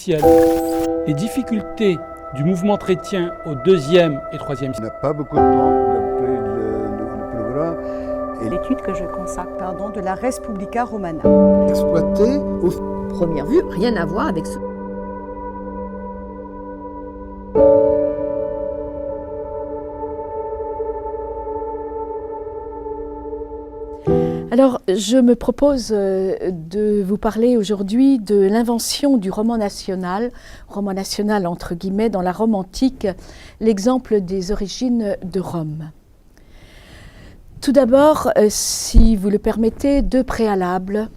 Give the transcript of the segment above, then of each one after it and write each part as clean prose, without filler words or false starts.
officielle. Les difficultés du mouvement chrétien au IIe et IIIe siècle. On n'a pas beaucoup de temps d'appeler le programme. L'étude que je consacre, de la Res Publica Romana. Exploiter au première vue, rien à voir avec ce... Alors, je me propose de vous parler aujourd'hui de l'invention du roman national entre guillemets, dans la Rome antique, l'exemple des origines de Rome. Tout d'abord, si vous le permettez, deux préalables.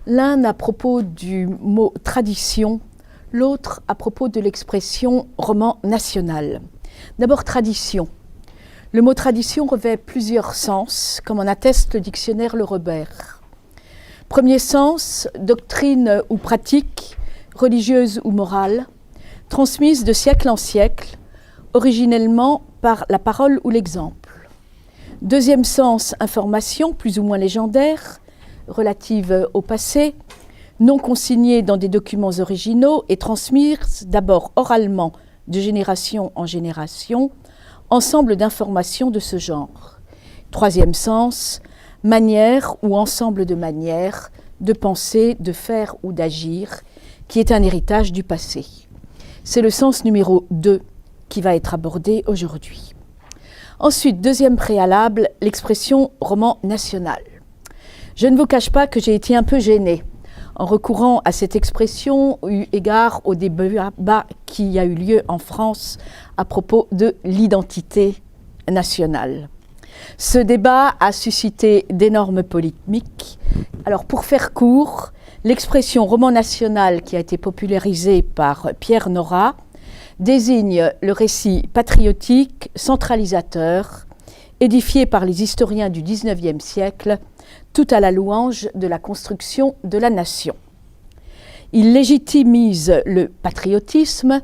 L'un à propos du mot tradition, l'autre à propos de l'expression roman national. D'abord, tradition. Le mot tradition revêt plusieurs sens, comme en atteste le dictionnaire Le Robert. Premier sens, doctrine ou pratique, religieuse ou morale, transmise de siècle en siècle, originellement par la parole ou l'exemple. Deuxième sens, information, plus ou moins légendaire, relative au passé, non consignée dans des documents originaux et transmise d'abord oralement de génération en génération, ensemble d'informations de ce genre. Troisième sens, manière ou ensemble de manières de penser, de faire ou d'agir, qui est un héritage du passé. C'est le sens numéro 2 qui va être abordé aujourd'hui. Ensuite, deuxième préalable, l'expression roman national. Je ne vous cache pas que j'ai été un peu gênée en recourant à cette expression eu égard au débat qui a eu lieu en France à propos de l'identité nationale. Ce débat a suscité d'énormes polémiques. Alors pour faire court, l'expression roman national qui a été popularisée par Pierre Nora désigne le récit patriotique centralisateur édifié par les historiens du XIXe siècle, tout à la louange de la construction de la nation. Il légitimise le patriotisme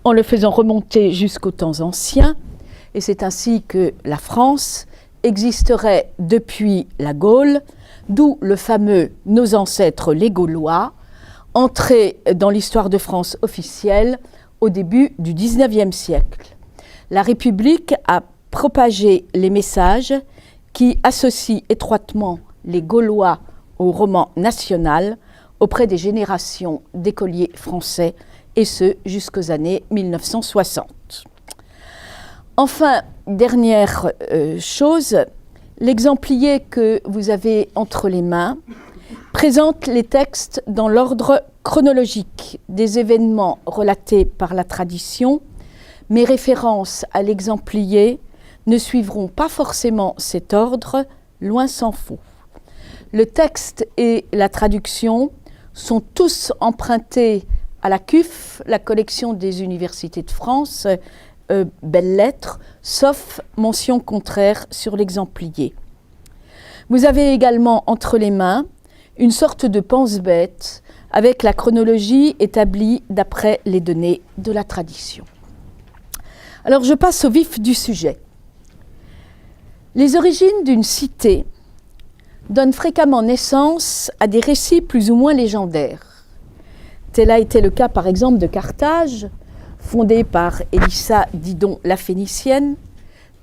en le faisant remonter jusqu'aux temps anciens, et c'est ainsi que la France existerait depuis la Gaule, d'où le fameux « Nos ancêtres les Gaulois », entré dans l'histoire de France officielle au début du XIXe siècle. La République a propagé les messages qui associent étroitement les Gaulois au roman national auprès des générations d'écoliers français, et ce jusqu'aux années 1960. Enfin, dernière chose, l'exemplier que vous avez entre les mains présente les textes dans l'ordre chronologique des événements relatés par la tradition. Mes références à l'exemplier ne suivront pas forcément cet ordre, loin s'en faut. Le texte et la traduction sont tous empruntés à la CUF, la collection des universités de France, belles lettres, sauf mention contraire sur l'exemplier. Vous avez également entre les mains une sorte de pense-bête avec la chronologie établie d'après les données de la tradition. Alors je passe au vif du sujet. Les origines d'une cité donnent fréquemment naissance à des récits plus ou moins légendaires. Tel a été le cas par exemple de Carthage, fondée par Élissa Didon la Phénicienne.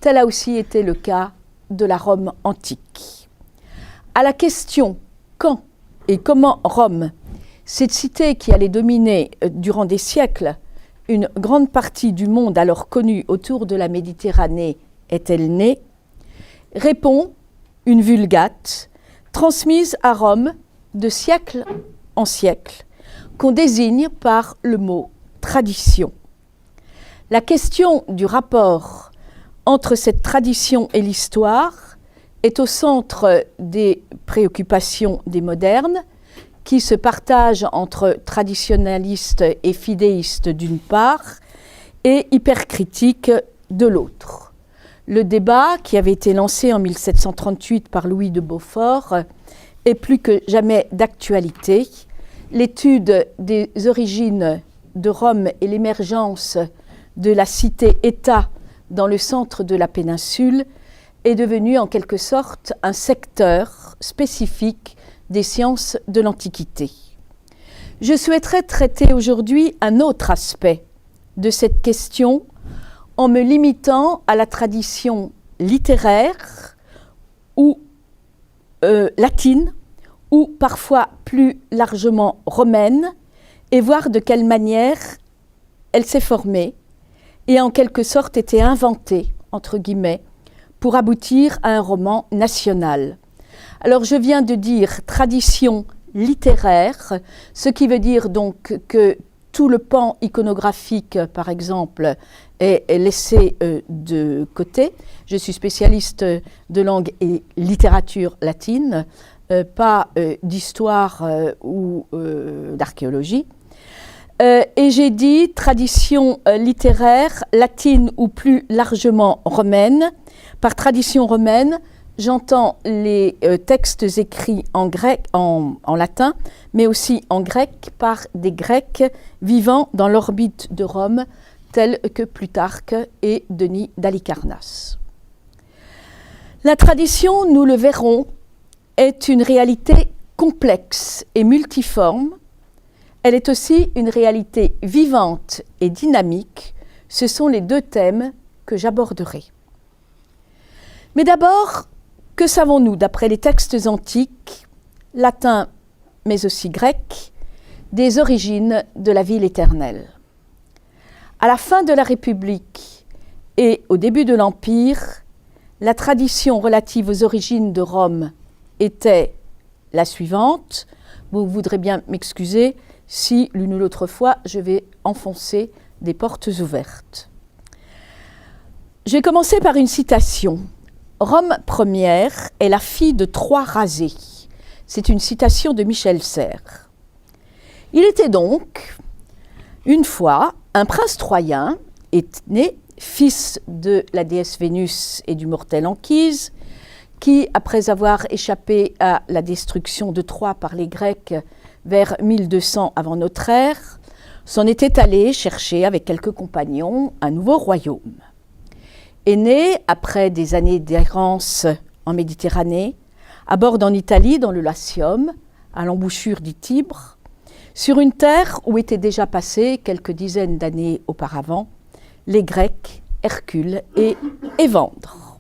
Tel a aussi été le cas de la Rome antique. À la question « quand et comment Rome, cette cité qui allait dominer durant des siècles une grande partie du monde alors connu autour de la Méditerranée, est-elle née ?» répond une vulgate transmise à Rome de siècle en siècle, qu'on désigne par le mot tradition. La question du rapport entre cette tradition et l'histoire est au centre des préoccupations des modernes, qui se partagent entre traditionnalistes et fidéistes d'une part, et hypercritiques de l'autre. Le débat, qui avait été lancé en 1738 par Louis de Beaufort, est plus que jamais d'actualité. L'étude des origines de Rome et l'émergence de la cité-État dans le centre de la péninsule est devenue en quelque sorte un secteur spécifique des sciences de l'Antiquité. Je souhaiterais traiter aujourd'hui un autre aspect de cette question en me limitant à la tradition littéraire ou latine, ou parfois plus largement romaine, et voir de quelle manière elle s'est formée et en quelque sorte été inventée, entre guillemets, pour aboutir à un roman national. Alors je viens de dire tradition littéraire, ce qui veut dire donc que tout le pan iconographique, par exemple, est laissé de côté. Je suis spécialiste de langue et littérature latine, pas d'histoire ou d'archéologie. Et j'ai dit tradition littéraire latine ou plus largement romaine. Par tradition romaine, j'entends les textes écrits en grec, en latin, mais aussi en grec par des Grecs vivant dans l'orbite de Rome, tels que Plutarque et Denis d'Halicarnasse. La tradition, nous le verrons, est une réalité complexe et multiforme. Elle est aussi une réalité vivante et dynamique. Ce sont les deux thèmes que j'aborderai. Mais d'abord, que savons-nous, d'après les textes antiques, latins mais aussi grecs, des origines de la ville éternelle? À la fin de la République et au début de l'Empire, la tradition relative aux origines de Rome était la suivante. Vous voudrez bien m'excuser si, l'une ou l'autre fois, je vais enfoncer des portes ouvertes. Je vais commencer par une citation. Rome première est la fille de Troie rasée. C'est une citation de Michel Serres. Il était donc, une fois, un prince troyen est né, fils de la déesse Vénus et du mortel Anchise, qui, après avoir échappé à la destruction de Troie par les Grecs vers 1200 avant notre ère, s'en était allé chercher avec quelques compagnons un nouveau royaume. Est né, après des années d'errance en Méditerranée, aborde en Italie, dans le Latium, à l'embouchure du Tibre, sur une terre où étaient déjà passés, quelques dizaines d'années auparavant, les Grecs, Hercule et Évandre.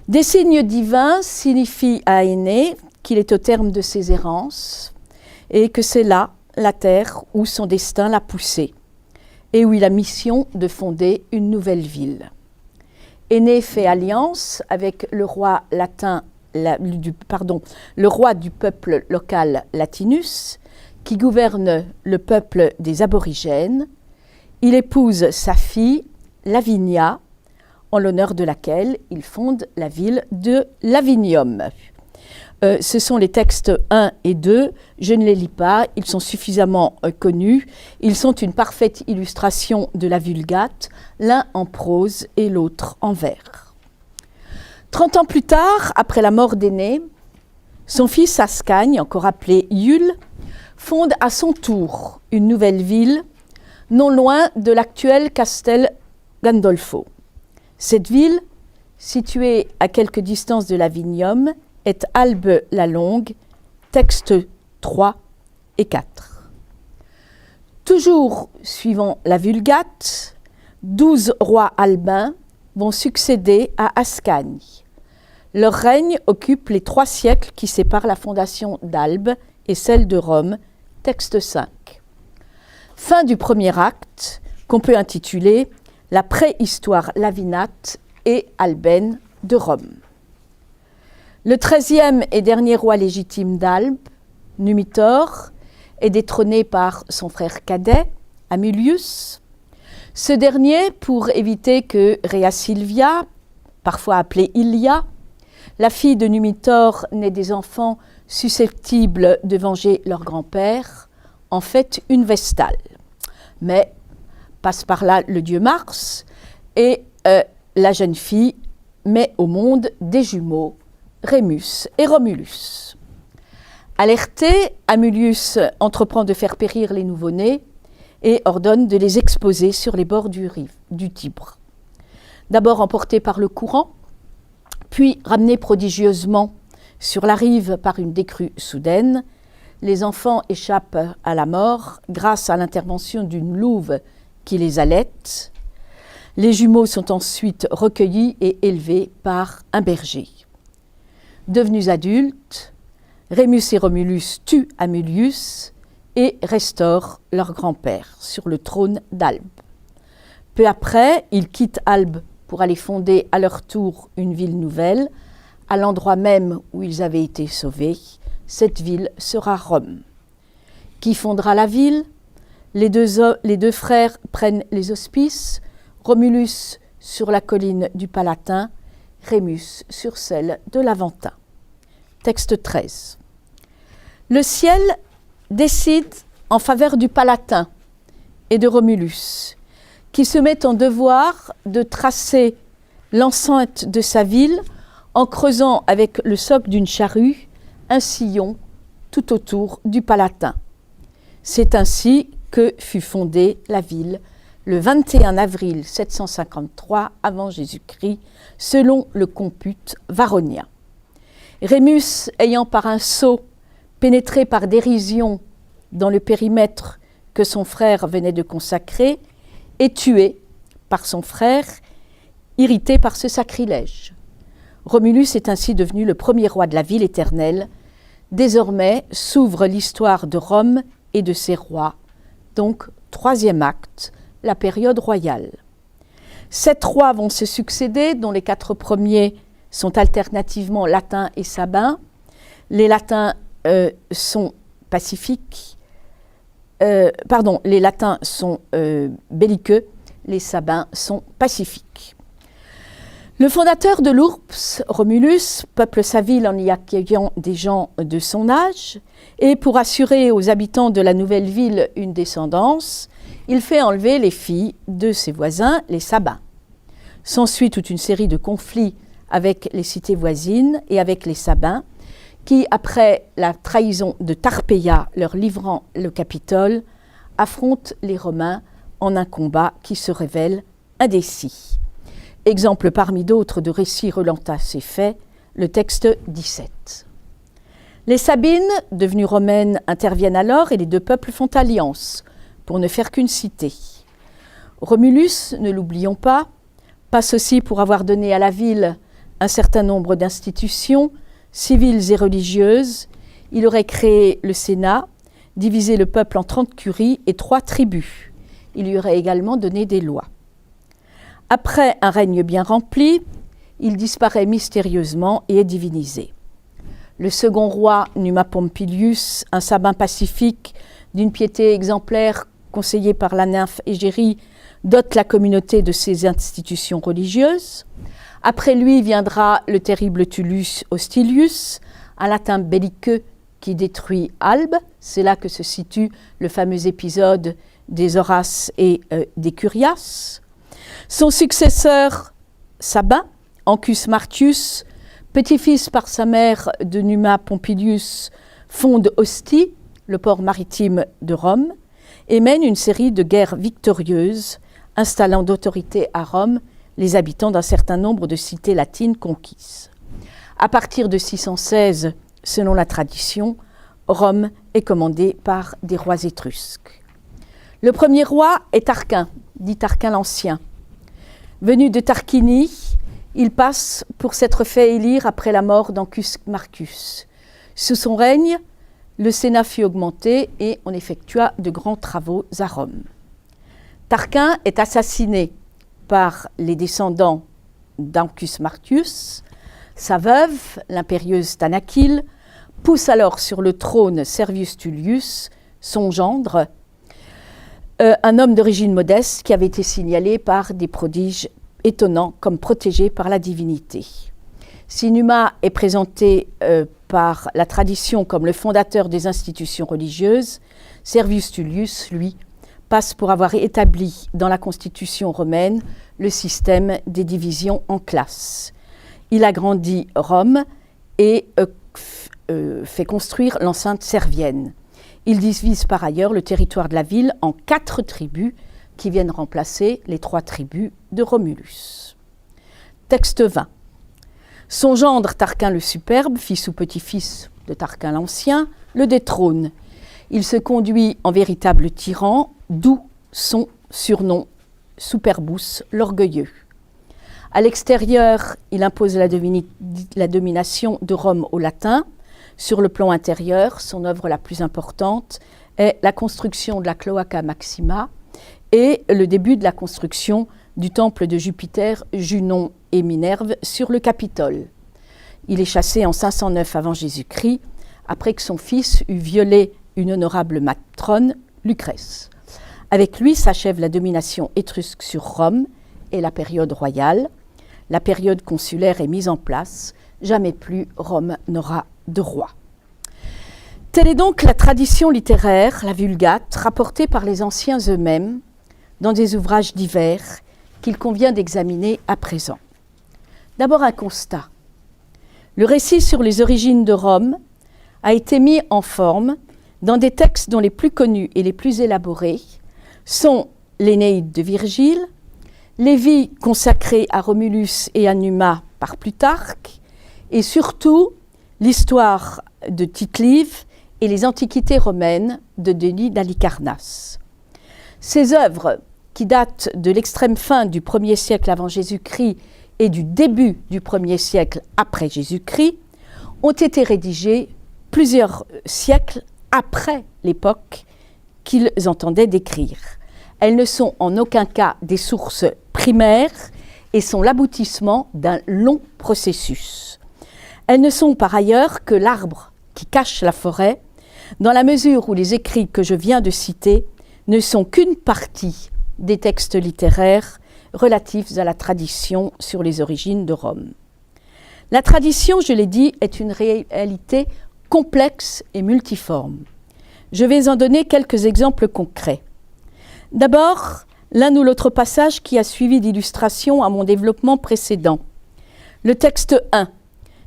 Des signes divins signifient à Énée qu'il est au terme de ses errances et que c'est là la terre où son destin l'a poussé et où il a mission de fonder une nouvelle ville. Énée fait alliance avec le roi le roi du peuple local Latinus, qui gouverne le peuple des aborigènes. Il épouse sa fille, Lavinia, en l'honneur de laquelle il fonde la ville de Lavinium. Ce sont les textes 1 et 2, je ne les lis pas, ils sont suffisamment connus. Ils sont une parfaite illustration de la Vulgate, l'un en prose et l'autre en vers. 30 ans plus tard, après la mort d'Énée, son fils Ascagne, encore appelé Iule, fonde à son tour une nouvelle ville, non loin de l'actuel Castel Gandolfo. Cette ville, située à quelque distance de Lavinium, est Albe la Longue, textes 3 et 4. Toujours suivant la Vulgate, 12 rois albins vont succéder à Ascagne. Leur règne occupe les 3 siècles qui séparent la fondation d'Albe et celle de Rome, texte 5. Fin du premier acte, qu'on peut intituler « La préhistoire lavinate et albaine de Rome ». Le 13e et dernier roi légitime d'Albe, Numitor, est détrôné par son frère cadet, Amulius. Ce dernier, pour éviter que Rhea Silvia, parfois appelée Ilia, la fille de Numitor, n'ait des enfants susceptibles de venger leur grand-père, en fait une Vestale. Mais passe par là le dieu Mars, et la jeune fille met au monde des jumeaux, Rémus et Romulus. Alerté, Amulius entreprend de faire périr les nouveau-nés et ordonne de les exposer sur les bords du Tibre. D'abord emportés par le courant, puis ramenés prodigieusement sur la rive par une décrue soudaine, Les enfants échappent à la mort grâce à l'intervention d'une louve qui les allaite. Les jumeaux sont ensuite recueillis et élevés par un berger. Devenus adultes, Rémus et Romulus tuent Amulius et restaurent leur grand-père sur le trône d'Albe. Peu après, ils quittent Albe pour aller fonder à leur tour une ville nouvelle, à l'endroit même où ils avaient été sauvés. Cette ville sera Rome. Qui fondera la ville ? Les deux frères prennent les auspices, Romulus sur la colline du Palatin, Rémus sur celle de l'Aventin. Texte 13. Le ciel décide en faveur du Palatin et de Romulus, qui se met en devoir de tracer l'enceinte de sa ville en creusant avec le soc d'une charrue un sillon tout autour du Palatin. C'est ainsi que fut fondée la ville le 21 avril 753 avant Jésus-Christ, selon le compute varronien. Rémus, ayant par un sceau pénétré par dérision dans le périmètre que son frère venait de consacrer, est tué par son frère, irrité par ce sacrilège. Romulus est ainsi devenu le premier roi de la ville éternelle. Désormais s'ouvre l'histoire de Rome et de ses rois, donc troisième acte, la période royale. 7 rois vont se succéder, dont les 4 premiers sont alternativement latins et sabins. Les latins sont pacifiques, les latins sont belliqueux, les sabins sont pacifiques. Le fondateur de l'Ourps, Romulus, peuple sa ville en y accueillant des gens de son âge, et pour assurer aux habitants de la nouvelle ville une descendance, il fait enlever les filles de ses voisins, les Sabins. S'ensuit toute une série de conflits avec les cités voisines et avec les Sabins, qui, après la trahison de Tarpeia leur livrant le Capitole, affrontent les Romains en un combat qui se révèle indécis. Exemple parmi d'autres de récits relatant ces faits, le texte 17. Les Sabines, devenues romaines, interviennent alors et les deux peuples font alliance, pour ne faire qu'une cité. Romulus, ne l'oublions pas, passe aussi pour avoir donné à la ville un certain nombre d'institutions civiles et religieuses. Il aurait créé le Sénat, divisé le peuple en 30 curies et 3 tribus. Il lui aurait également donné des lois. Après un règne bien rempli, il disparaît mystérieusement et est divinisé. Le second roi, Numa Pompilius, un Sabin pacifique d'une piété exemplaire conseillé par la nymphe Égérie, dote la communauté de ses institutions religieuses. Après lui viendra le terrible Tullus Hostilius, un latin belliqueux qui détruit Albe. C'est là que se situe le fameux épisode des Horaces et des Curias. Son successeur, Sabin, Ancus Martius, petit-fils par sa mère de Numa Pompilius, fonde Ostie, le port maritime de Rome, et mène une série de guerres victorieuses, installant d'autorité à Rome les habitants d'un certain nombre de cités latines conquises. À partir de 616, selon la tradition, Rome est commandée par des rois étrusques. Le premier roi est Tarquin, dit Tarquin l'Ancien. Venu de Tarquinie, il passe pour s'être fait élire après la mort d'Ancus Marcus. Sous son règne, le Sénat fut augmenté et on effectua de grands travaux à Rome. Tarquin est assassiné par les descendants d'Ancus Marcus. Sa veuve, l'impérieuse Tanachile, pousse alors sur le trône Servius Tullius, son gendre, un homme d'origine modeste qui avait été signalé par des prodiges étonnants comme protégé par la divinité. Si Numa est présenté par la tradition comme le fondateur des institutions religieuses, Servius Tullius, lui, passe pour avoir établi dans la constitution romaine le système des divisions en classes. Il agrandit Rome et fait construire l'enceinte servienne. Il divise par ailleurs le territoire de la ville en 4 tribus qui viennent remplacer les 3 tribus de Romulus. Texte 20. Son gendre Tarquin le Superbe, fils ou petit-fils de Tarquin l'Ancien, le détrône. Il se conduit en véritable tyran, d'où son surnom Superbus, l'orgueilleux. À l'extérieur, il impose la domination de Rome aux Latins. Sur le plan intérieur, son œuvre la plus importante est la construction de la Cloaca Maxima et le début de la construction du temple de Jupiter, Junon et Minerve sur le Capitole. Il est chassé en 509 avant Jésus-Christ, après que son fils eut violé une honorable matrone, Lucrèce. Avec lui s'achève la domination étrusque sur Rome et la période royale. La période consulaire est mise en place. Jamais plus Rome n'aura de roi. Telle est donc la tradition littéraire, la Vulgate, rapportée par les anciens eux-mêmes dans des ouvrages divers qu'il convient d'examiner à présent. D'abord un constat. Le récit sur les origines de Rome a été mis en forme dans des textes dont les plus connus et les plus élaborés sont l'Énéide de Virgile, les vies consacrées à Romulus et à Numa par Plutarque, et surtout l'histoire de Tite-Live et les antiquités romaines de Denis d'Halicarnasse. Ces œuvres, qui datent de l'extrême fin du 1er siècle avant Jésus-Christ et du début du 1er siècle après Jésus-Christ, ont été rédigées plusieurs siècles après l'époque qu'ils entendaient décrire. Elles ne sont en aucun cas des sources primaires et sont l'aboutissement d'un long processus. Elles ne sont par ailleurs que l'arbre qui cache la forêt, dans la mesure où les écrits que je viens de citer ne sont qu'une partie des textes littéraires relatifs à la tradition sur les origines de Rome. La tradition, je l'ai dit, est une réalité complexe et multiforme. Je vais en donner quelques exemples concrets. D'abord, l'un ou l'autre passage qui a suivi d'illustration à mon développement précédent. Le texte 1,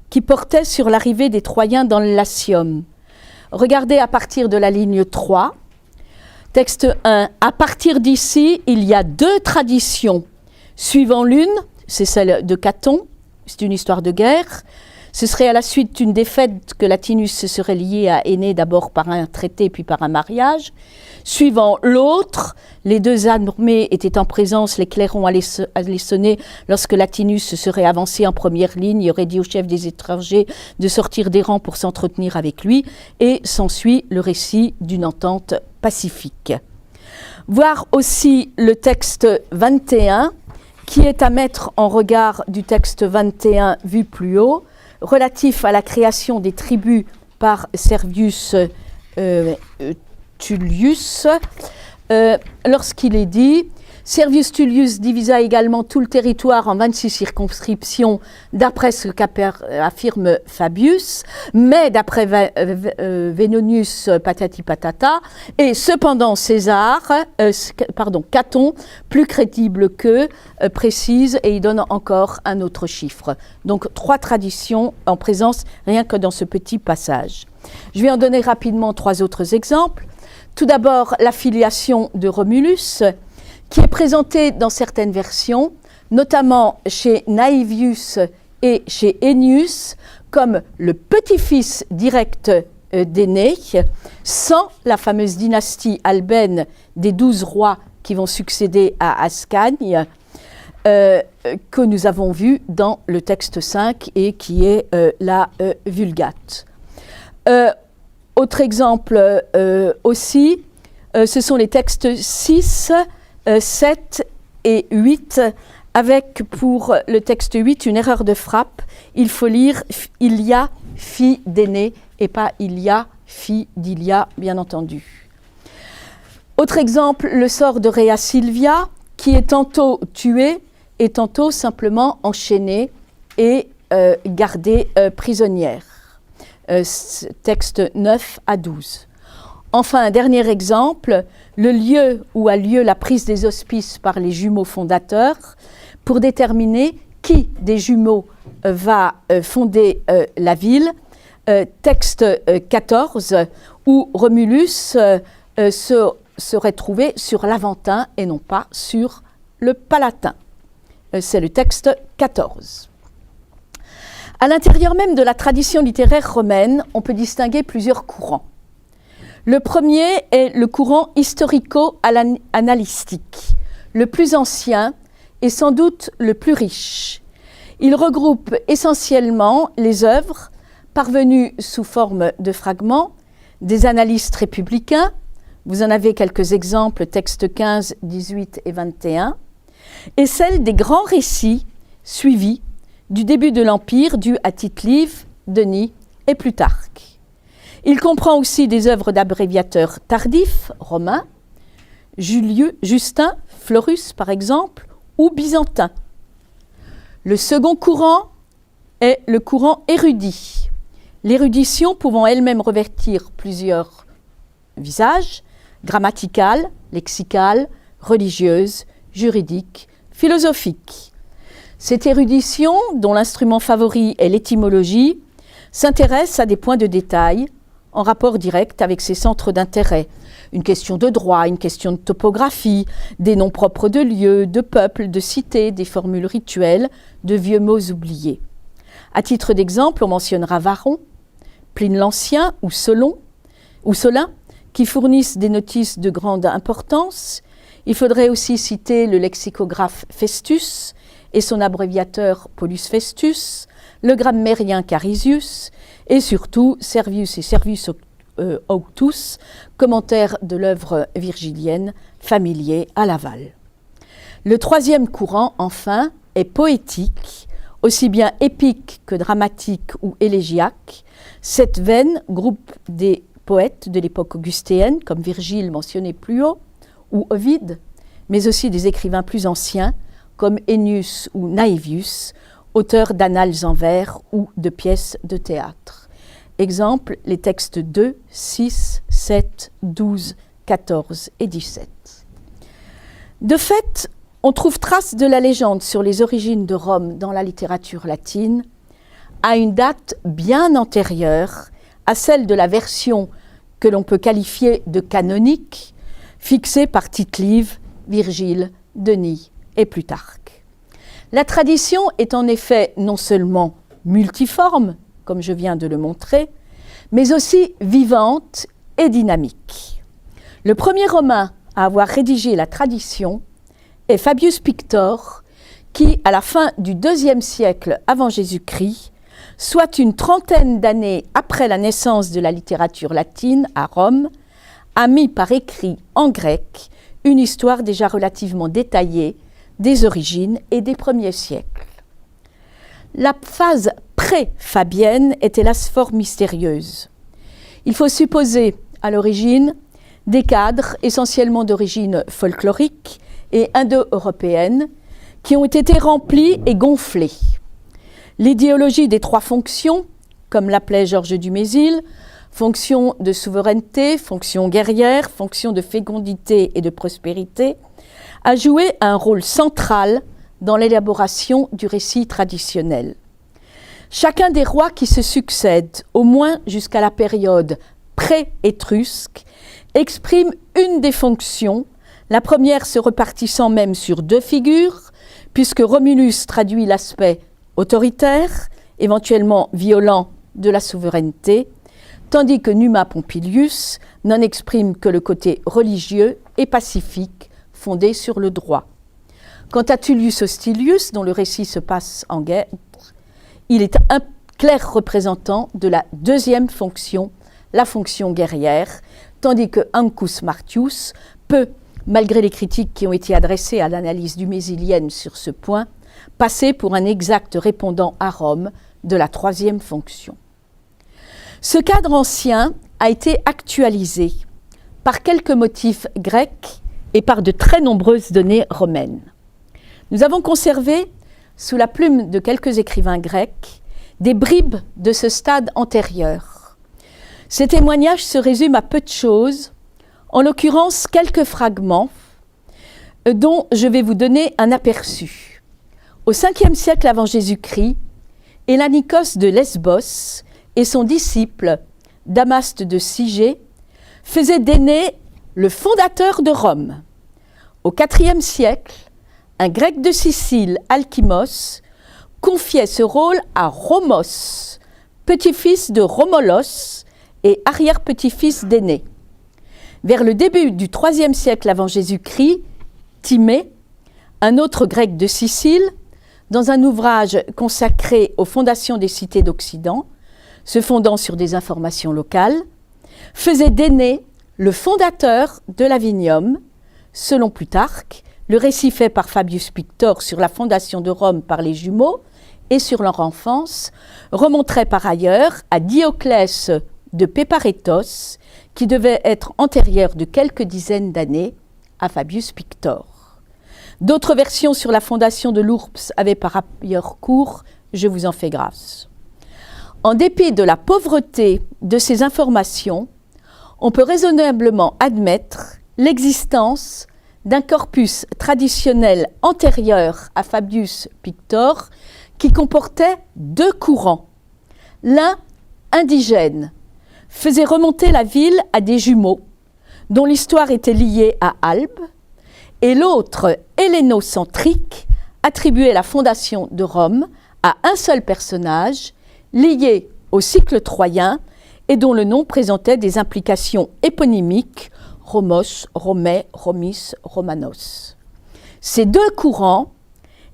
qui portait sur l'arrivée des Troyens dans le Latium. Regardez à partir de la ligne 3. Texte 1. À partir d'ici, il y a deux traditions. Suivant l'une, c'est celle de Caton, c'est une histoire de guerre. Ce serait à la suite d'une défaite que Latinus se serait lié à Énée, d'abord par un traité puis par un mariage. Suivant l'autre, les deux armées étaient en présence, les clairons allaient sonner lorsque Latinus se serait avancé en première ligne, il aurait dit au chef des étrangers de sortir des rangs pour s'entretenir avec lui, et s'ensuit le récit d'une entente pacifique. Voir aussi le texte 21, qui est à mettre en regard du texte 21 vu plus haut, relatif à la création des tribus par Servius Tullius, lorsqu'il est dit « Servius Tullius divisa également tout le territoire en 26 circonscriptions, d'après ce qu'affirme Fabius, mais d'après Venonius patati patata, et cependant Caton, plus crédible qu'eux, précise, et il donne encore un autre chiffre. » Donc 3 traditions en présence rien que dans ce petit passage. Je vais en donner rapidement 3 autres exemples. Tout d'abord, la filiation de Romulus, qui est présentée dans certaines versions, notamment chez Naevius et chez Ennius, comme le petit-fils direct d'Énée, sans la fameuse dynastie albaine des 12 rois qui vont succéder à Ascagne, que nous avons vu dans le texte 5 et qui est la Vulgate. Autre exemple aussi, ce sont les textes 6, 7 et 8, avec pour le texte 8 une erreur de frappe. Il faut lire « il y a fille d'Énée » et pas « il y a fille d'Ilia », bien entendu. Autre exemple, le sort de Rhea Silvia, qui est tantôt tuée et tantôt simplement enchaînée et gardée prisonnière. Texte 9 à 12. Enfin, un dernier exemple, le lieu où a lieu la prise des hospices par les jumeaux fondateurs pour déterminer qui des jumeaux va fonder la ville. Texte 14, où Romulus serait trouvé sur l'Aventin et non pas sur le Palatin. C'est le texte 14. À l'intérieur même de la tradition littéraire romaine, on peut distinguer plusieurs courants. Le premier est le courant historico-analytique, le plus ancien et sans doute le plus riche. Il regroupe essentiellement les œuvres parvenues sous forme de fragments des analystes républicains. Vous en avez quelques exemples, textes 15, 18 et 21, et celles des grands récits suivis du début de l'Empire dus à Tite-Live, Denis et Plutarque. Il comprend aussi des œuvres d'abréviateurs tardifs, romains, Justin, Florus par exemple, ou byzantins. Le second courant est le courant érudit, l'érudition pouvant elle-même revêtir plusieurs visages, grammatical, lexical, religieuse, juridique, philosophique. Cette érudition, dont l'instrument favori est l'étymologie, s'intéresse à des points de détail en rapport direct avec ses centres d'intérêt. Une question de droit, une question de topographie, des noms propres de lieux, de peuples, de cités, des formules rituelles, de vieux mots oubliés. À titre d'exemple, on mentionnera Varron, Pline l'Ancien ou Solon, Solin, qui fournissent des notices de grande importance. Il faudrait aussi citer le lexicographe Festus et son abréviateur Paulus Festus, le grammairien Carisius et surtout Servius et Servius Auctus, commentaire de l'œuvre virgilienne familier à Laval. Le troisième courant, enfin, est poétique, aussi bien épique que dramatique ou élégiaque. Cette veine groupe des poètes de l'époque augustéenne, comme Virgile mentionné plus haut, ou Ovide, mais aussi des écrivains plus anciens, comme Ennius ou Naevius, auteurs d'annales en vers ou de pièces de théâtre. Exemple, les textes 2, 6, 7, 12, 14 et 17. De fait, on trouve trace de la légende sur les origines de Rome dans la littérature latine à une date bien antérieure à celle de la version que l'on peut qualifier de canonique, fixée par Tite-Live, Virgile, Denis et Plutarque. La tradition est en effet non seulement multiforme, comme je viens de le montrer, mais aussi vivante et dynamique. Le premier Romain à avoir rédigé la tradition est Fabius Pictor, qui, à la fin du IIe siècle avant Jésus-Christ, soit une trentaine d'années après la naissance de la littérature latine à Rome, a mis par écrit en grec une histoire déjà relativement détaillée des origines et des premiers siècles. La phase pré-fabienne est hélas fort mystérieuse. Il faut supposer à l'origine des cadres essentiellement d'origine folklorique et indo-européenne qui ont été remplis et gonflés. L'idéologie des trois fonctions, comme l'appelait Georges Dumézil, fonction de souveraineté, fonction guerrière, fonction de fécondité et de prospérité, a joué un rôle central dans l'élaboration du récit traditionnel. Chacun des rois qui se succèdent, au moins jusqu'à la période pré-étrusque, exprime une des fonctions, la première se repartissant même sur deux figures, puisque Romulus traduit l'aspect autoritaire, éventuellement violent de la souveraineté, tandis que Numa Pompilius n'en exprime que le côté religieux et pacifique, fondé sur le droit. Quant à Tullius Hostilius, dont le récit se passe en guerre, il est un clair représentant de la deuxième fonction, la fonction guerrière, tandis que Ancus Martius peut, malgré les critiques qui ont été adressées à l'analyse dumésilienne sur ce point, passer pour un exact répondant à Rome de la troisième fonction. Ce cadre ancien a été actualisé par quelques motifs grecs et par de très nombreuses données romaines. Nous avons conservé, sous la plume de quelques écrivains grecs, des bribes de ce stade antérieur. Ces témoignages se résument à peu de choses, en l'occurrence quelques fragments dont je vais vous donner un aperçu. Au 5e siècle avant Jésus-Christ, Hélanikos de Lesbos et son disciple Damaste de Sigé faisaient d'Énée le fondateur de Rome. Au IVe siècle, un grec de Sicile, Alkimos, confiait ce rôle à Romos, petit-fils de Romolos et arrière-petit-fils d'Énée. Vers le début du IIIe siècle avant Jésus-Christ, Timée, un autre grec de Sicile, dans un ouvrage consacré aux fondations des cités d'Occident, se fondant sur des informations locales, faisait d'Énée le fondateur de Lavinium. Selon Plutarque, le récit fait par Fabius Pictor sur la fondation de Rome par les jumeaux et sur leur enfance remonterait par ailleurs à Dioclès de Péparétos, qui devait être antérieur de quelques dizaines d'années à Fabius Pictor. D'autres versions sur la fondation de l'Ourps avaient par ailleurs cours, je vous en fais grâce. En dépit de la pauvreté de ces informations, on peut raisonnablement admettre l'existence d'un corpus traditionnel antérieur à Fabius Pictor qui comportait deux courants. L'un, indigène, faisait remonter la ville à des jumeaux dont l'histoire était liée à Albe, et l'autre, hellénocentrique, attribuait la fondation de Rome à un seul personnage lié au cycle troyen et dont le nom présentait des implications éponymiques, Romos, Romais, Romis, Romanos. Ces deux courants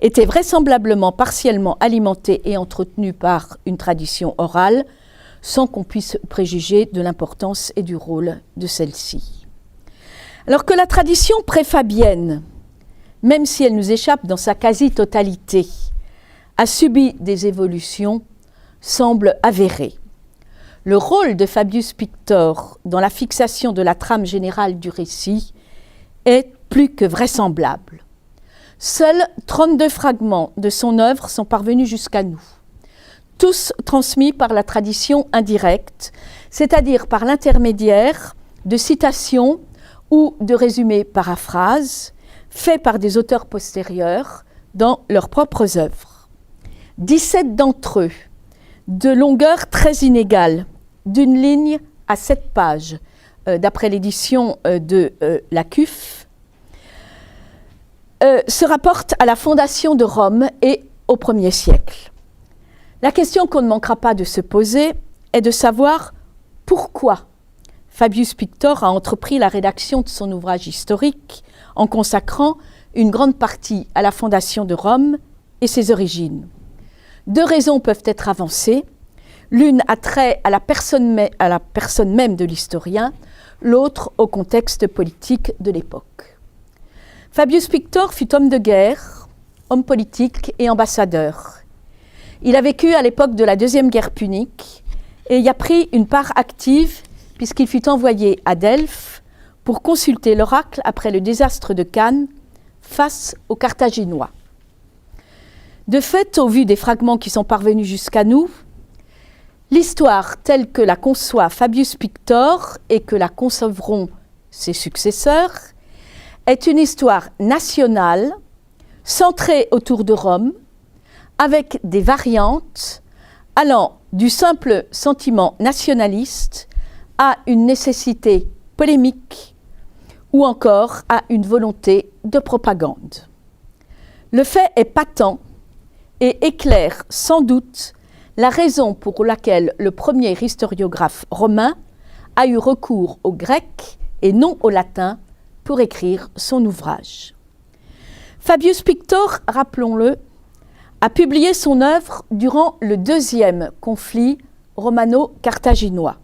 étaient vraisemblablement partiellement alimentés et entretenus par une tradition orale, sans qu'on puisse préjuger de l'importance et du rôle de celle-ci. Alors que la tradition préfabienne, même si elle nous échappe dans sa quasi-totalité, a subi des évolutions, semble avérée. Le rôle de Fabius Pictor dans la fixation de la trame générale du récit est plus que vraisemblable. Seuls 32 fragments de son œuvre sont parvenus jusqu'à nous, tous transmis par la tradition indirecte, c'est-à-dire par l'intermédiaire de citations ou de résumés paraphrases faits par des auteurs postérieurs dans leurs propres œuvres. 17 d'entre eux, de longueur très inégale, d'une ligne à 7 pages, d'après l'édition de la CUF, se rapportent à la fondation de Rome et au 1er siècle. La question qu'on ne manquera pas de se poser est de savoir pourquoi Fabius Pictor a entrepris la rédaction de son ouvrage historique en consacrant une grande partie à la fondation de Rome et ses origines. 2 raisons peuvent être avancées. L'une a trait à la personne même de l'historien, l'autre au contexte politique de l'époque. Fabius Pictor fut homme de guerre, homme politique et ambassadeur. Il a vécu à l'époque de la Deuxième Guerre punique et y a pris une part active puisqu'il fut envoyé à Delphes pour consulter l'oracle après le désastre de Cannes face aux Carthaginois. De fait, au vu des fragments qui sont parvenus jusqu'à nous, l'histoire telle que la conçoit Fabius Pictor et que la concevront ses successeurs est une histoire nationale centrée autour de Rome, avec des variantes allant du simple sentiment nationaliste à une nécessité polémique ou encore à une volonté de propagande. Le fait est patent et éclaire sans doute la raison pour laquelle le premier historiographe romain a eu recours au grec et non au latin pour écrire son ouvrage. Fabius Pictor, rappelons-le, a publié son œuvre durant le 2e conflit romano-carthaginois.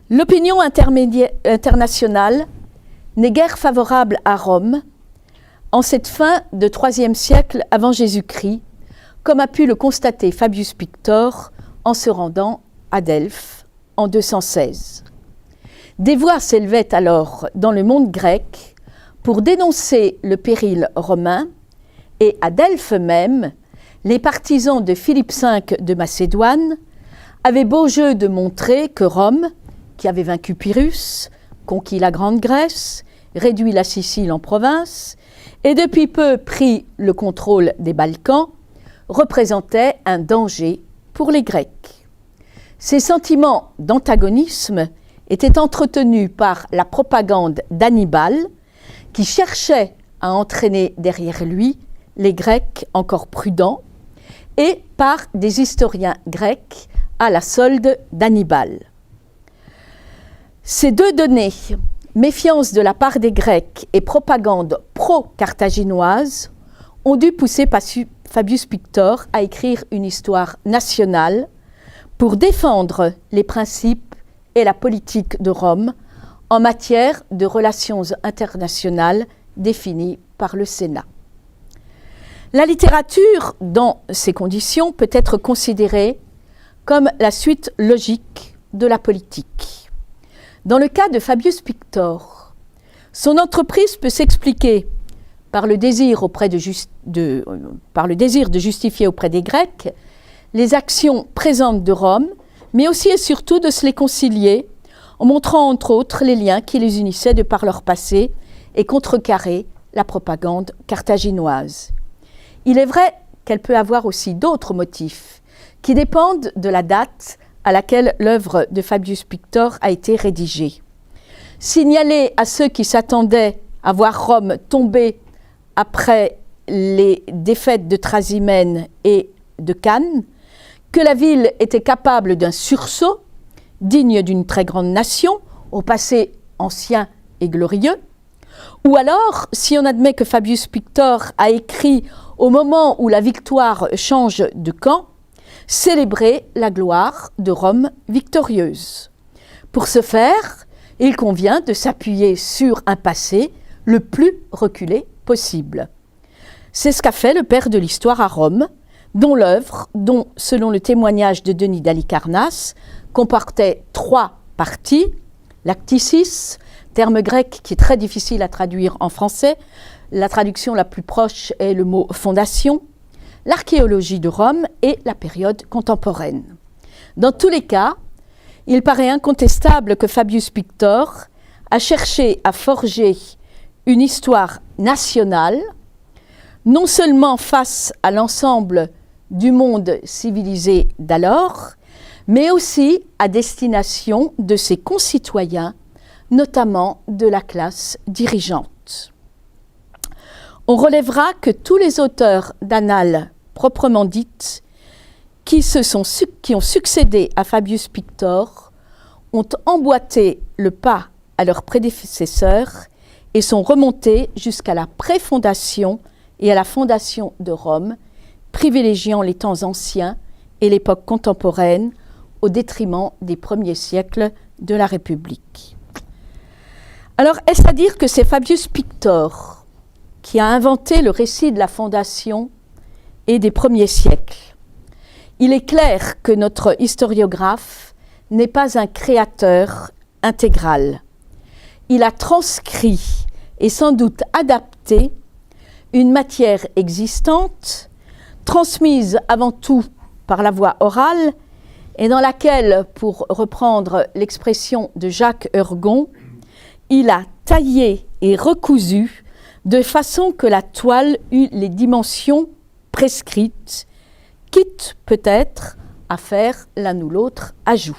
L'opinion internationale n'est guère favorable à Rome en cette fin de 3e siècle avant Jésus-Christ, comme a pu le constater Fabius Pictor en se rendant à Delphes en 216. Des voix s'élevaient alors dans le monde grec pour dénoncer le péril romain, et à Delphes même, les partisans de Philippe V de Macédoine avaient beau jeu de montrer que Rome, qui avait vaincu Pyrrhus, conquis la Grande Grèce, réduit la Sicile en province, et depuis peu pris le contrôle des Balkans, représentait un danger pour les Grecs. Ces sentiments d'antagonisme étaient entretenus par la propagande d'Hannibal, qui cherchait à entraîner derrière lui les Grecs encore prudents, et par des historiens grecs à la solde d'Hannibal. Ces deux données, méfiance de la part des Grecs et propagande pro-carthaginoise, ont dû pousser Fabius Pictor à écrire une histoire nationale pour défendre les principes et la politique de Rome en matière de relations internationales définies par le Sénat. La littérature, dans ces conditions, peut être considérée comme la suite logique de la politique. Dans le cas de Fabius Pictor, son entreprise peut s'expliquer par le désir de justifier auprès des Grecs les actions présentes de Rome, mais aussi et surtout de se les concilier en montrant entre autres les liens qui les unissaient de par leur passé et contrecarrer la propagande carthaginoise. Il est vrai qu'elle peut avoir aussi d'autres motifs qui dépendent de la date à laquelle l'œuvre de Fabius Pictor a été rédigée. Signaler à ceux qui s'attendaient à voir Rome tomber après les défaites de Trasimène et de Cannes, que la ville était capable d'un sursaut digne d'une très grande nation, au passé ancien et glorieux, ou alors, si on admet que Fabius Pictor a écrit au moment où la victoire change de camp, célébrer la gloire de Rome victorieuse. Pour ce faire, il convient de s'appuyer sur un passé le plus reculé possible. C'est ce qu'a fait le père de l'histoire à Rome, dont l'œuvre, selon le témoignage de Denis d'Halicarnasse, comportait 3 parties, l'acticis, terme grec qui est très difficile à traduire en français, la traduction la plus proche est le mot fondation, l'archéologie de Rome et la période contemporaine. Dans tous les cas, il paraît incontestable que Fabius Pictor a cherché à forger une histoire nationale, non seulement face à l'ensemble du monde civilisé d'alors, mais aussi à destination de ses concitoyens, notamment de la classe dirigeante. On relèvera que tous les auteurs d'annales proprement dites qui ont succédé à Fabius Pictor ont emboîté le pas à leurs prédécesseurs et sont remontés jusqu'à la préfondation et à la fondation de Rome, privilégiant les temps anciens et l'époque contemporaine au détriment des premiers siècles de la République. Alors, est-ce à dire que c'est Fabius Pictor qui a inventé le récit de la fondation et des premiers siècles? Il est clair que notre historiographe n'est pas un créateur intégral. Il a transcrit et sans doute adapté une matière existante, transmise avant tout par la voie orale, et dans laquelle, pour reprendre l'expression de Jacques Hergon, il a taillé et recousu de façon que la toile eût les dimensions prescrites, quitte peut-être à faire l'un ou l'autre ajout.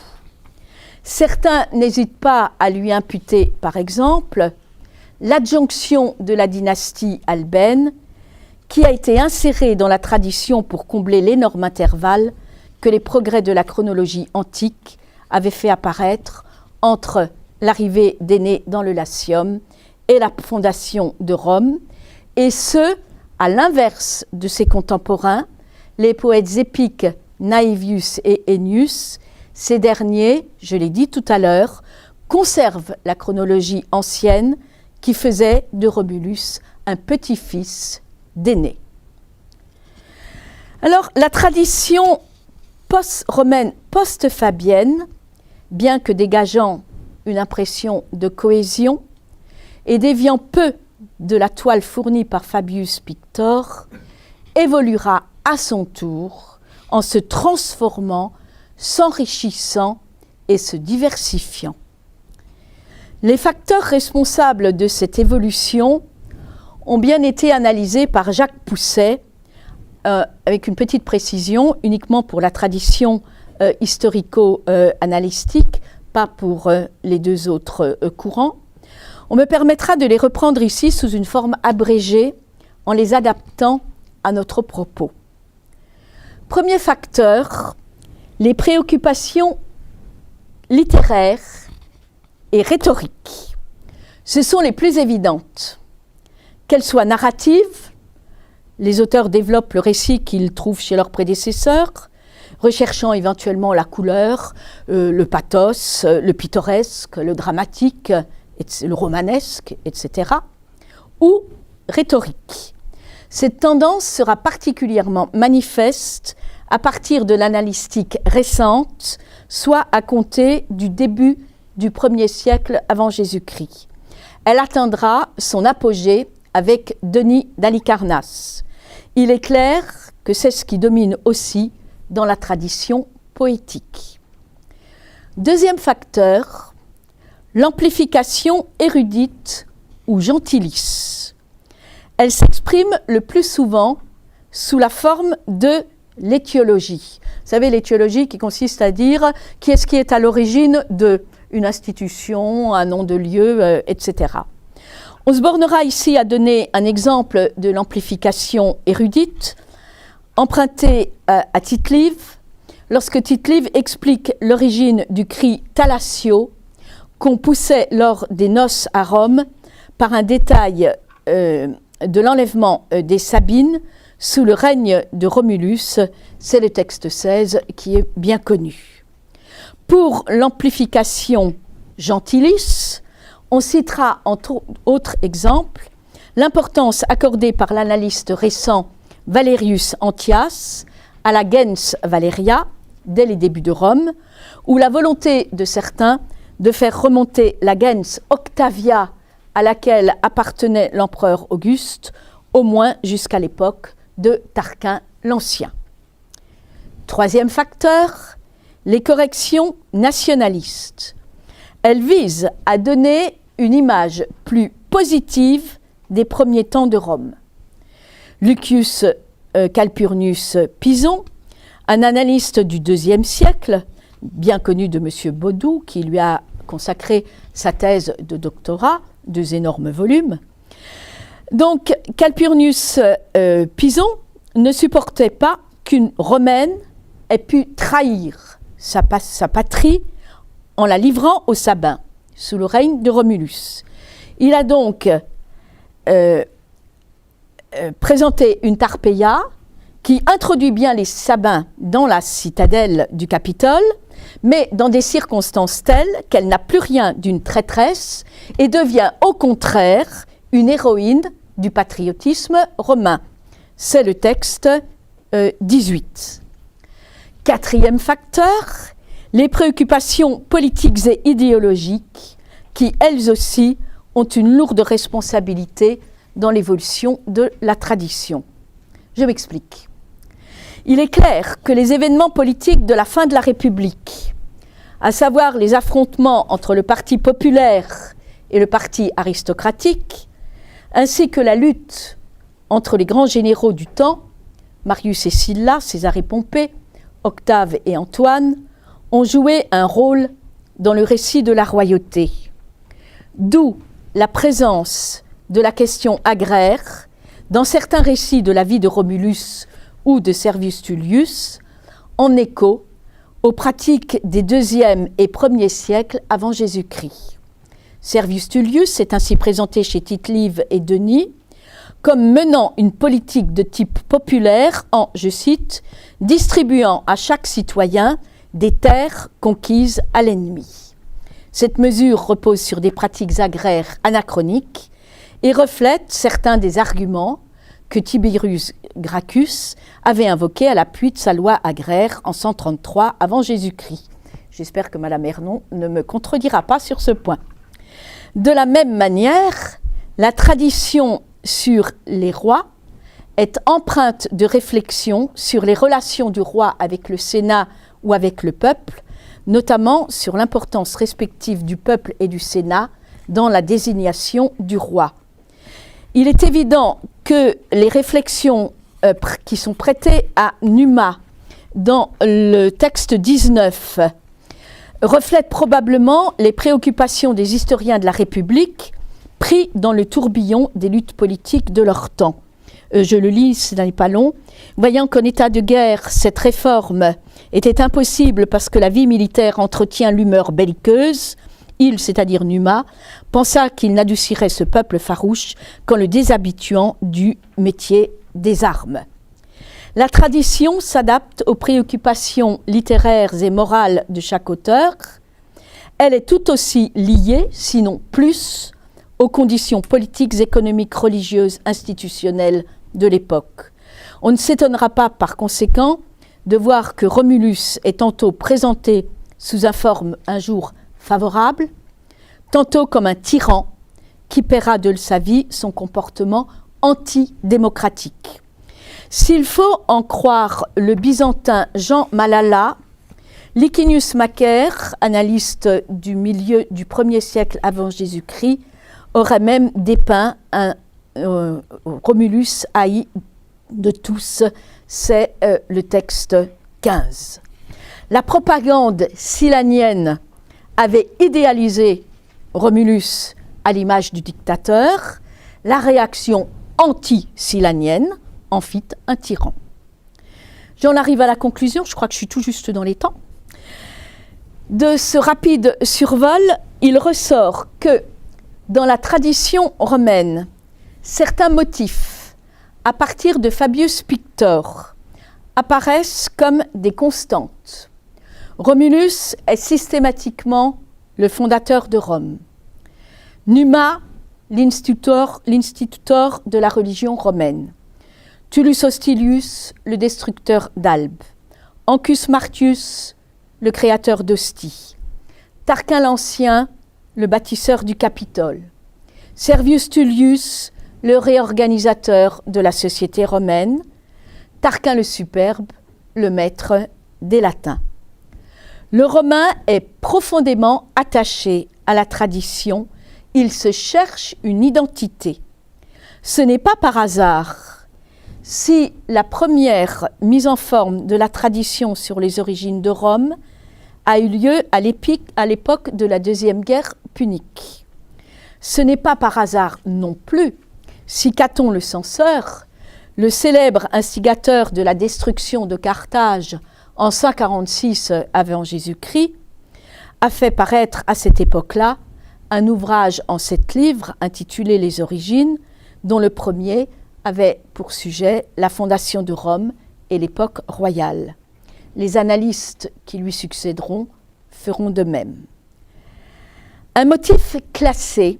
Certains n'hésitent pas à lui imputer, par exemple, l'adjonction de la dynastie albaine, qui a été insérée dans la tradition pour combler l'énorme intervalle que les progrès de la chronologie antique avaient fait apparaître entre l'arrivée d'Énée dans le Latium et la fondation de Rome, et ce, à l'inverse de ses contemporains, les poètes épiques Naevius et Ennius. Ces derniers, je l'ai dit tout à l'heure, conservent la chronologie ancienne qui faisait de Romulus un petit-fils d'Énée. Alors, la tradition romaine post-fabienne, bien que dégageant une impression de cohésion et déviant peu de la toile fournie par Fabius Pictor, évoluera à son tour en se transformant, s'enrichissant et se diversifiant. Les facteurs responsables de cette évolution ont bien été analysés par Jacques Pousset, avec une petite précision, uniquement pour la tradition historico-analytique, pas pour les deux autres courants. On me permettra de les reprendre ici sous une forme abrégée en les adaptant à notre propos. Premier facteur, les préoccupations littéraires et rhétorique. Ce sont les plus évidentes. Qu'elles soient narratives, les auteurs développent le récit qu'ils trouvent chez leurs prédécesseurs, recherchant éventuellement la couleur, le pathos, le pittoresque, le dramatique, le romanesque, etc. Ou rhétorique. Cette tendance sera particulièrement manifeste à partir de l'annalistique récente, soit à compter du début du 1er siècle avant Jésus-Christ. Elle atteindra son apogée avec Denis d'Halicarnasse. Il est clair que c'est ce qui domine aussi dans la tradition poétique. Deuxième facteur, l'amplification érudite ou gentilice. Elle s'exprime le plus souvent sous la forme de l'étiologie. Vous savez, l'étiologie qui consiste à dire qui est à l'origine d'une institution, un nom de lieu, etc. On se bornera ici à donner un exemple de l'amplification érudite, emprunté à Tite-Live, lorsque Tite-Live explique l'origine du cri « Thalasio » qu'on poussait lors des noces à Rome par un détail de l'enlèvement des Sabines sous le règne de Romulus. C'est le texte 16 qui est bien connu. Pour l'amplification gentilis, on citera entre autres exemples l'importance accordée par l'analyste récent Valerius Antias à la gens Valeria dès les débuts de Rome, ou la volonté de certains de faire remonter la gens Octavia à laquelle appartenait l'empereur Auguste, au moins jusqu'à l'époque de Tarquin l'Ancien. Troisième facteur, les corrections nationalistes. Elles visent à donner une image plus positive des premiers temps de Rome. Lucius Calpurnius Pison, un analyste du IIe siècle, bien connu de M. Baudou, qui lui a consacré sa thèse de doctorat, 2 énormes volumes. Donc, Calpurnius Pison ne supportait pas qu'une Romaine ait pu trahir sa patrie en la livrant aux Sabins, sous le règne de Romulus. Il a donc présenté une Tarpeia qui introduit bien les Sabins dans la citadelle du Capitole, mais dans des circonstances telles qu'elle n'a plus rien d'une traîtresse et devient au contraire une héroïne du patriotisme romain. C'est le texte 18. Quatrième facteur, les préoccupations politiques et idéologiques qui, elles aussi, ont une lourde responsabilité dans l'évolution de la tradition. Je m'explique. Il est clair que les événements politiques de la fin de la République, à savoir les affrontements entre le parti populaire et le parti aristocratique, ainsi que la lutte entre les grands généraux du temps, Marius et Sylla, César et Pompée, Octave et Antoine, ont joué un rôle dans le récit de la royauté. D'où la présence de la question agraire dans certains récits de la vie de Romulus ou de Servius Tullius, en écho aux pratiques des 2e et 1er siècles avant Jésus-Christ. Servius Tullius est ainsi présenté chez Tite-Live et Denis comme menant une politique de type populaire en, je cite, « distribuant à chaque citoyen des terres conquises à l'ennemi ». Cette mesure repose sur des pratiques agraires anachroniques et reflète certains des arguments que Tiberius Gracchus avait invoqués à l'appui de sa loi agraire en 133 avant Jésus-Christ. J'espère que Mme Ernon ne me contredira pas sur ce point. De la même manière, la tradition sur les rois est empreinte de réflexion sur les relations du roi avec le Sénat ou avec le peuple, notamment sur l'importance respective du peuple et du Sénat dans la désignation du roi. Il est évident que les réflexions qui sont prêtées à Numa dans le texte 19 reflètent probablement les préoccupations des historiens de la République pris dans le tourbillon des luttes politiques de leur temps. Je le lis, ce n'est pas long. Voyant qu'en état de guerre, cette réforme était impossible parce que la vie militaire entretient l'humeur belliqueuse, il, c'est-à-dire Numa, pensa qu'il n'adoucirait ce peuple farouche qu'en le déshabituant du métier des armes. La tradition s'adapte aux préoccupations littéraires et morales de chaque auteur. Elle est tout aussi liée, sinon plus, aux conditions politiques, économiques, religieuses, institutionnelles de l'époque. On ne s'étonnera pas, par conséquent, de voir que Romulus est tantôt présenté sous une forme un jour favorable, tantôt comme un tyran qui paiera de sa vie son comportement antidémocratique. S'il faut en croire le byzantin Jean Malala, Licinius Macaire, analyste du milieu du 1er siècle avant Jésus-Christ, aurait même dépeint un Romulus haï de tous. C'est le texte 15. La propagande silanienne avait idéalisé Romulus à l'image du dictateur. La réaction anti-silanienne en fit un tyran. J'en arrive à la conclusion, je crois que je suis tout juste dans les temps. De ce rapide survol, il ressort que dans la tradition romaine, certains motifs, à partir de Fabius Pictor, apparaissent comme des constantes. Romulus est systématiquement le fondateur de Rome. Numa, l'instituteur de la religion romaine. Tullus Hostilius, le destructeur d'Albe. Ancus Martius, le créateur d'Ostie. Tarquin l'Ancien, le bâtisseur du Capitole. Servius Tullius, le réorganisateur de la société romaine. Tarquin le Superbe, le maître des Latins. Le Romain est profondément attaché à la tradition, il se cherche une identité. Ce n'est pas par hasard si la première mise en forme de la tradition sur les origines de Rome a eu lieu à l'époque de la Deuxième Guerre punique. Ce n'est pas par hasard non plus si Caton le censeur, le célèbre instigateur de la destruction de Carthage en 146 avant Jésus-Christ, a fait paraître à cette époque-là un ouvrage en 7 livres intitulé « Les origines », dont le premier avait pour sujet la fondation de Rome et l'époque royale. Les analystes qui lui succéderont feront de même. Un motif classé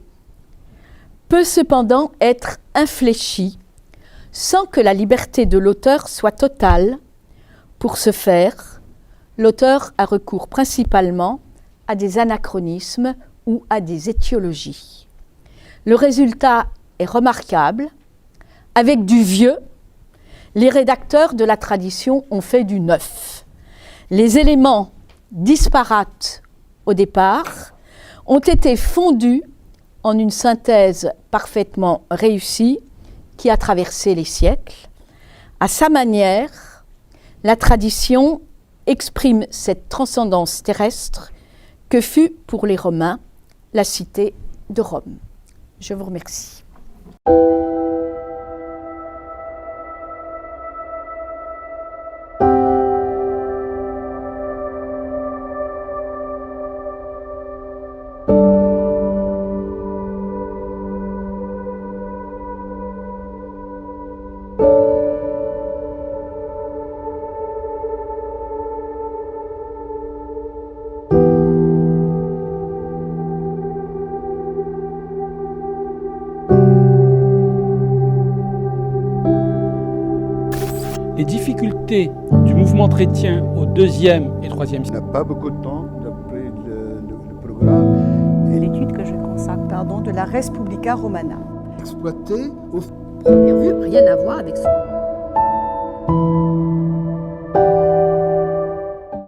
peut cependant être infléchi sans que la liberté de l'auteur soit totale. Pour ce faire, l'auteur a recours principalement à des anachronismes ou à des étiologies. Le résultat est remarquable. Avec du vieux, les rédacteurs de la tradition ont fait du neuf. Les éléments disparates au départ ont été fondus en une synthèse parfaitement réussie qui a traversé les siècles. À sa manière, la tradition exprime cette transcendance terrestre que fut pour les Romains la cité de Rome. Je vous remercie. Les difficultés du mouvement chrétien au 2e et 3e On siècle. n'a pas beaucoup de temps d'après le programme. L'étude que je consacre, de la Res Publica Romana. Exploité au Première vue, rien à voir avec ce...